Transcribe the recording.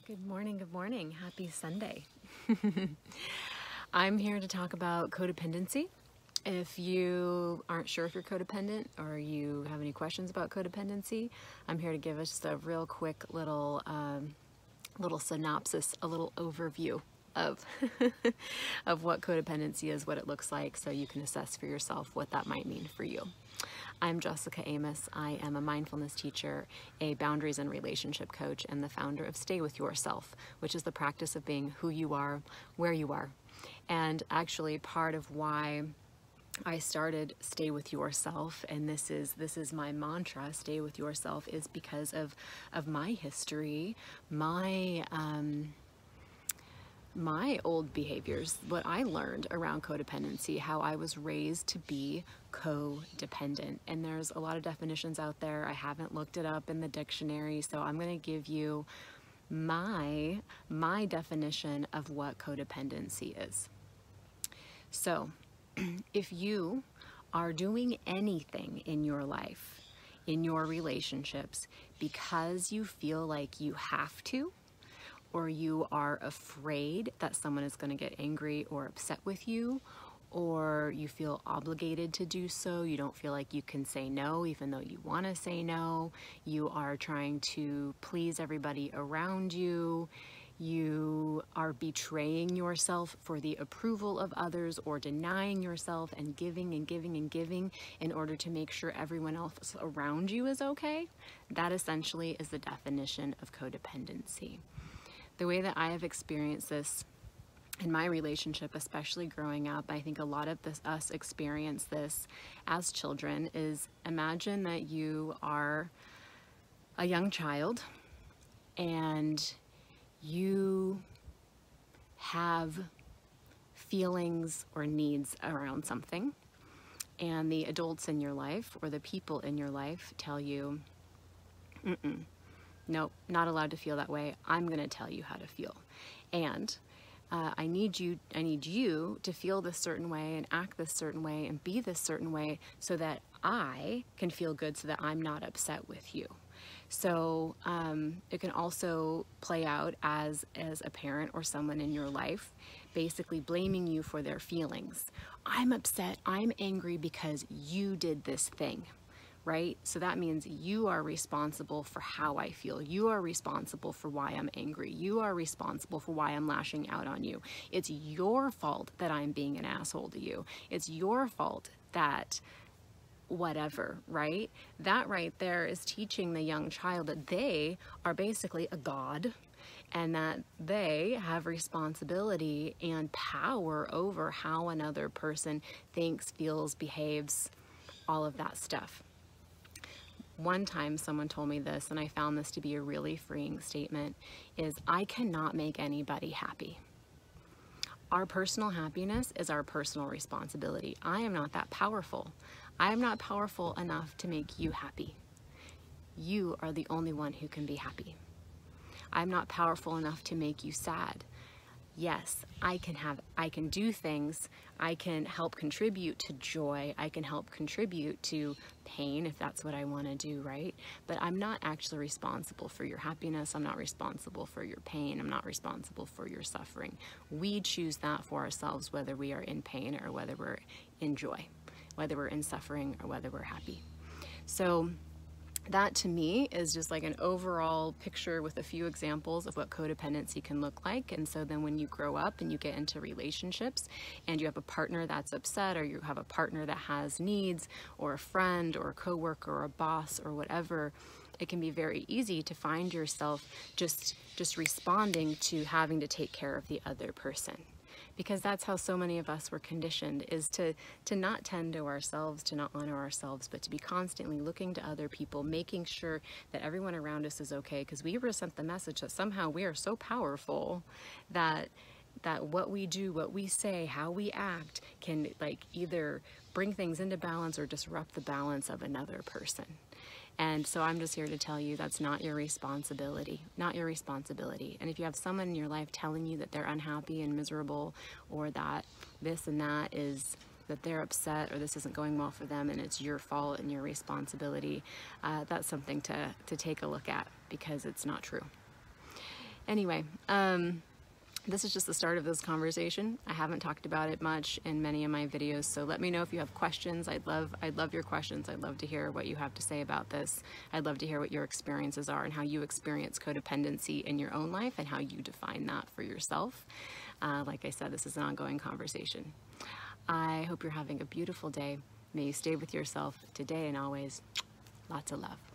Good morning, good morning. Happy Sunday. I'm here to talk about codependency. If you aren't sure if you're codependent or you have any questions about codependency, I'm here to give us just a real quick little synopsis, a little overview of of what codependency is, what it looks like, so you can assess for yourself what that might mean for you. I'm Jessica Amos. I am a mindfulness teacher, a boundaries and relationship coach, and the founder of Stay With Yourself, which is the practice of being who you are, where you are. And actually part of why I started Stay With Yourself, and this is my mantra, Stay With Yourself, is because of my history, my old behaviors, what I learned around codependency, how I was raised to be codependent. And there's a lot of definitions out there. I haven't looked it up in the dictionary, so I'm going to give you my definition of what codependency is. So, if you are doing anything in your life, in your relationships, because you feel like you have to, or you are afraid that someone is going to get angry or upset with you, or you feel obligated to do so, you don't feel like you can say no even though you want to say no, you are trying to please everybody around you, you are betraying yourself for the approval of others, or denying yourself and giving and giving and giving in order to make sure everyone else around you is okay, that essentially is the definition of codependency. The way that I have experienced this in my relationship, especially growing up, I think a lot of us experience this as children, is imagine that you are a young child and you have feelings or needs around something, and the adults in your life or the people in your life tell you, nope, not allowed to feel that way. I'm going to tell you how to feel. And I need you to feel this certain way and act this certain way and be this certain way so that I can feel good, so that I'm not upset with you. So it can also play out as a parent or someone in your life basically blaming you for their feelings. I'm upset, I'm angry because you did this thing. Right? So that means you are responsible for how I feel. You are responsible for why I'm angry. You are responsible for why I'm lashing out on you. It's your fault that I'm being an asshole to you. It's your fault that whatever, right? That right there is teaching the young child that they are basically a god, and that they have responsibility and power over how another person thinks, feels, behaves, all of that stuff. One time someone told me this, and I found this to be a really freeing statement, is I cannot make anybody happy. Our personal happiness is our personal responsibility. I am not that powerful. I am not powerful enough to make you happy. You are the only one who can be happy. I'm not powerful enough to make you sad. Yes, I can do things, I can help contribute to joy, I can help contribute to pain if that's what I want to do, right? But I'm not actually responsible for your happiness, I'm not responsible for your pain, I'm not responsible for your suffering. We choose that for ourselves, whether we are in pain or whether we're in joy, whether we're in suffering or whether we're happy. So that to me is just like an overall picture with a few examples of what codependency can look like. And so then when you grow up and you get into relationships and you have a partner that's upset, or you have a partner that has needs, or a friend or a coworker or a boss or whatever, it can be very easy to find yourself just responding to having to take care of the other person. Because that's how so many of us were conditioned, is to not tend to ourselves, to not honor ourselves, but to be constantly looking to other people, making sure that everyone around us is okay, because we were sent the message that somehow we are so powerful that what we do, what we say, how we act can either bring things into balance or disrupt the balance of another person. And so I'm just here to tell you that's not your responsibility, not your responsibility. And if you have someone in your life telling you that they're unhappy and miserable, or that this and that is, that they're upset, or this isn't going well for them and it's your fault and your responsibility, that's something to take a look at, because it's not true. Anyway, this is just the start of this conversation. I haven't talked about it much in many of my videos, so let me know if you have questions. I'd love your questions. I'd love to hear what you have to say about this. I'd love to hear what your experiences are and how you experience codependency in your own life and how you define that for yourself. Like I said, this is an ongoing conversation. I hope you're having a beautiful day. May you stay with yourself today and always. Lots of love.